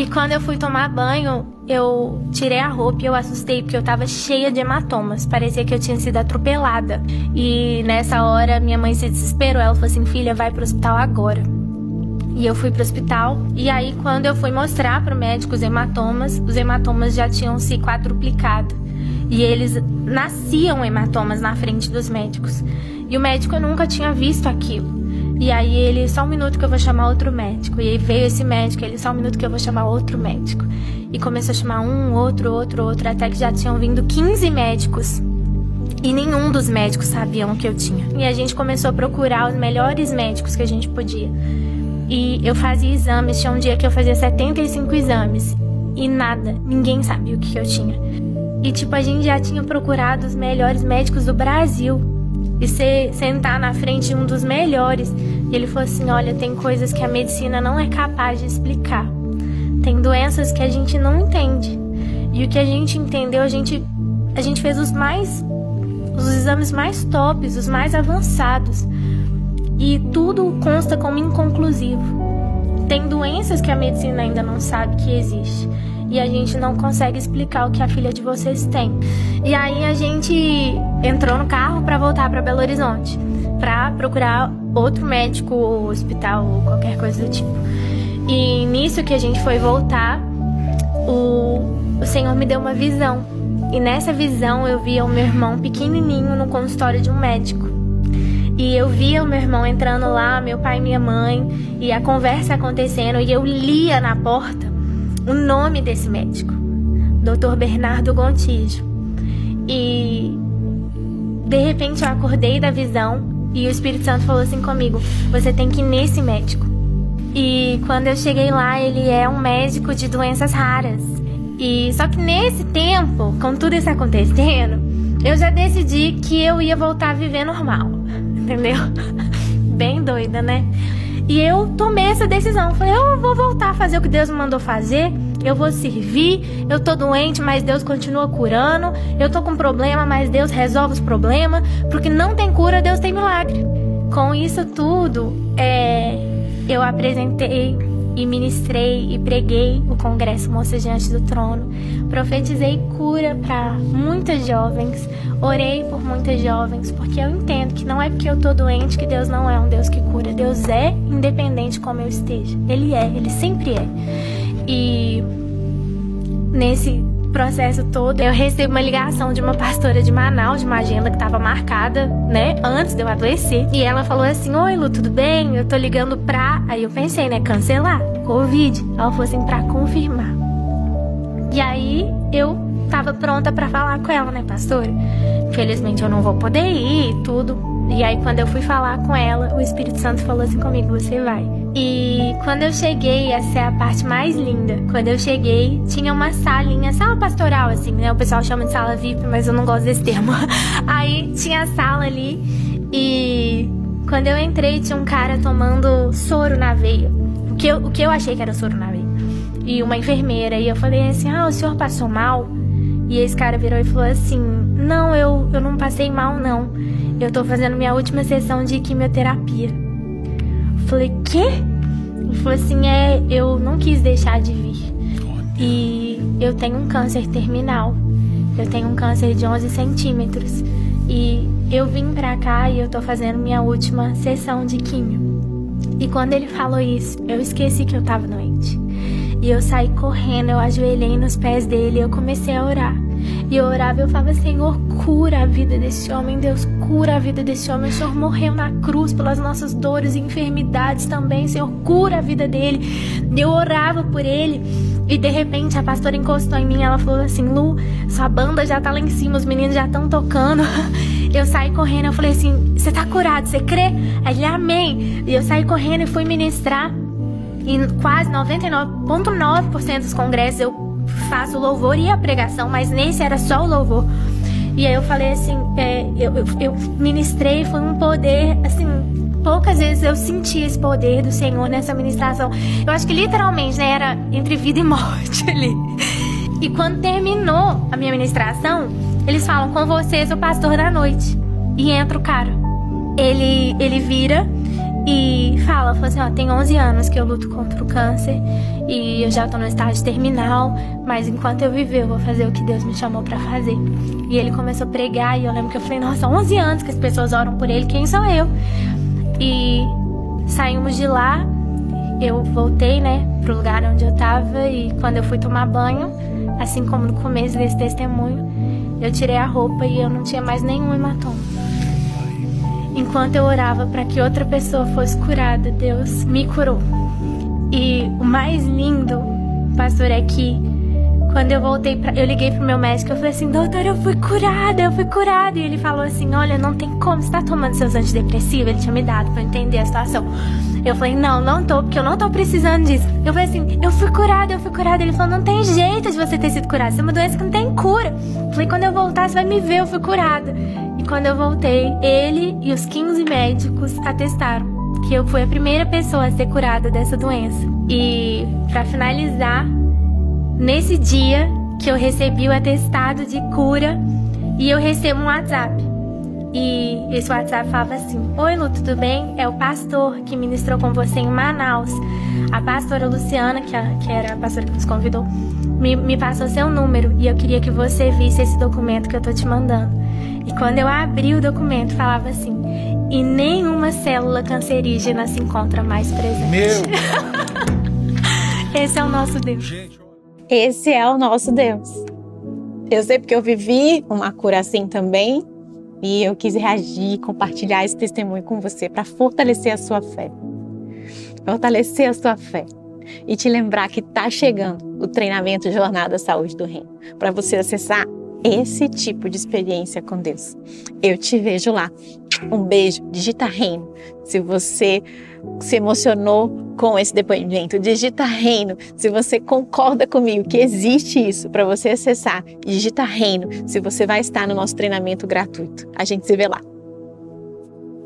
E quando eu fui tomar banho, eu tirei a roupa e eu assustei porque eu tava cheia de hematomas. Parecia que eu tinha sido atropelada. E nessa hora minha mãe se desesperou. Ela falou assim: filha, vai pro hospital agora. E eu fui pro hospital. E aí quando eu fui mostrar pro médico os hematomas já tinham se quadruplicado. E eles nasciam hematomas na frente dos médicos. E o médico nunca tinha visto aquilo. E aí ele, só um minuto que eu vou chamar outro médico. E aí veio esse médico, ele, só um minuto que eu vou chamar outro médico. E começou a chamar um, outro, até que já tinham vindo 15 médicos. E nenhum dos médicos sabiam o que eu tinha. E a gente começou a procurar os melhores médicos que a gente podia. E eu fazia exames, tinha um dia que eu fazia 75 exames. E nada, ninguém sabia o que eu tinha. E tipo, a gente já tinha procurado os melhores médicos do Brasil. E sentar na frente de um dos melhores. E ele falou assim: olha, tem coisas que a medicina não é capaz de explicar. Tem doenças que a gente não entende. E o que a gente entendeu, a gente fez os exames mais tops, os mais avançados. E tudo consta como inconclusivo. Tem doenças que a medicina ainda não sabe que existe. E a gente não consegue explicar o que a filha de vocês tem. E aí a gente entrou no carro para voltar para Belo Horizonte, para procurar outro médico, ou hospital, ou qualquer coisa do tipo. E nisso que a gente foi voltar, o Senhor me deu uma visão. E nessa visão eu via o meu irmão pequenininho no consultório de um médico. E eu via o meu irmão entrando lá, meu pai e minha mãe, e a conversa acontecendo, e eu lia na porta o nome desse médico, Dr. Bernardo Gontijo. E de repente eu acordei da visão e o Espírito Santo falou assim comigo: você tem que ir nesse médico. E quando eu cheguei lá, ele é um médico de doenças raras. E só que nesse tempo, com tudo isso acontecendo, eu já decidi que eu ia voltar a viver normal, entendeu? Bem doida, né? E eu tomei essa decisão. Falei: eu vou voltar a fazer o que Deus me mandou fazer. Eu vou servir. Eu tô doente, mas Deus continua curando. Eu tô com problema, mas Deus resolve os problemas. Porque não tem cura, Deus tem milagre. Com isso tudo, eu apresentei e ministrei e preguei o Congresso Moças Diante do Trono. Profetizei cura para muitas jovens. Orei por muitas jovens, porque eu entendo que não é porque eu tô doente que Deus não é um Deus que cura. Deus é independente como eu esteja. Ele sempre é. E nesse processo todo, eu recebi uma ligação de uma pastora de Manaus, de uma agenda que estava marcada, né, antes de eu adoecer. E ela falou assim: oi, Lu, tudo bem? Eu tô ligando pra... Aí eu pensei, né, cancelar, Covid. Ela falou assim: pra confirmar. E aí eu tava pronta pra falar com ela, né, pastora? Infelizmente eu não vou poder ir e tudo. E aí quando eu fui falar com ela, o Espírito Santo falou assim comigo: você vai. E quando eu cheguei, essa é a parte mais linda. Quando eu cheguei, tinha uma salinha, sala pastoral assim, né? O pessoal chama de sala VIP, mas eu não gosto desse termo. Aí tinha a sala ali e quando eu entrei tinha um cara tomando soro na veia. O que eu achei que era soro na veia. E uma enfermeira. E eu falei assim: ah, o senhor passou mal? E esse cara virou e falou assim: não, eu não passei mal não. Eu tô fazendo minha última sessão de quimioterapia. Falei: quê? Ele falou assim: eu não quis deixar de vir. E eu tenho um câncer terminal. Eu tenho um câncer de 11 centímetros. E eu vim pra cá e eu tô fazendo minha última sessão de quimio. E quando ele falou isso, eu esqueci que eu tava doente. E eu saí correndo, eu ajoelhei nos pés dele e eu comecei a orar. E eu orava e eu falava: Senhor, cura a vida desse homem. Deus, cura a vida desse homem. O Senhor morreu na cruz pelas nossas dores e enfermidades também. Senhor, cura a vida dele. E eu orava por ele. E de repente a pastora encostou em mim e ela falou assim: Lu, sua banda já tá lá em cima, os meninos já estão tocando. Eu saí correndo, eu falei assim: você tá curado, você crê? Aí ele: amém. E eu saí correndo e fui ministrar. E quase 99,9% dos congressos eu faço o louvor e a pregação, mas nesse era só o louvor. E aí eu falei assim, eu ministrei, foi um poder, assim, poucas vezes eu senti esse poder do Senhor nessa ministração. Eu acho que literalmente, né, era entre vida e morte ali. E quando terminou a minha ministração, eles falam: com vocês o pastor da noite. E entra o cara. Ele vira e falou assim, ó, tem 11 anos que eu luto contra o câncer e eu já tô no estágio terminal, mas enquanto eu viver eu vou fazer o que Deus me chamou pra fazer. E ele começou a pregar e eu lembro que eu falei, nossa, 11 anos que as pessoas oram por ele, quem sou eu? E saímos de lá, eu voltei, né, pro lugar onde eu tava, e quando eu fui tomar banho, assim como no começo desse testemunho, eu tirei a roupa e eu não tinha mais nenhum hematoma. Enquanto eu orava para que outra pessoa fosse curada, Deus me curou. E o mais lindo, pastor, é que quando eu voltei, eu liguei pro meu médico, eu falei assim, doutor, eu fui curada. E ele falou assim, olha, não tem como, você tá tomando seus antidepressivos? Ele tinha me dado pra eu entender a situação. Eu falei, não tô, porque eu não tô precisando disso. Eu falei assim, eu fui curada. Ele falou, não tem jeito de você ter sido curada, isso é uma doença que não tem cura. Eu falei, quando eu voltar, você vai me ver, eu fui curada. E quando eu voltei, ele e os 15 médicos atestaram que eu fui a primeira pessoa a ser curada dessa doença. E pra finalizar, nesse dia que eu recebi o atestado de cura, e eu recebo um WhatsApp. E esse WhatsApp falava assim, oi Lu, tudo bem? É o pastor que ministrou com você em Manaus. A pastora Luciana, que era a pastora que nos convidou, me passou seu número e eu queria que você visse esse documento que eu tô te mandando. E quando eu abri o documento, falava assim, e nenhuma célula cancerígena se encontra mais presente. Esse é o nosso Deus. Esse é o nosso Deus. Eu sei porque eu vivi uma cura assim também. E eu quis reagir, compartilhar esse testemunho com você para fortalecer a sua fé. Fortalecer a sua fé. E te lembrar que está chegando o treinamento Jornada Saúde do Reino. Para você acessar esse tipo de experiência com Deus. Eu te vejo lá. Um beijo. Digita Reino. Se você se emocionou com esse depoimento, digita Reino. Se você concorda comigo que existe isso para você acessar, digita Reino. Se você vai estar no nosso treinamento gratuito. A gente se vê lá.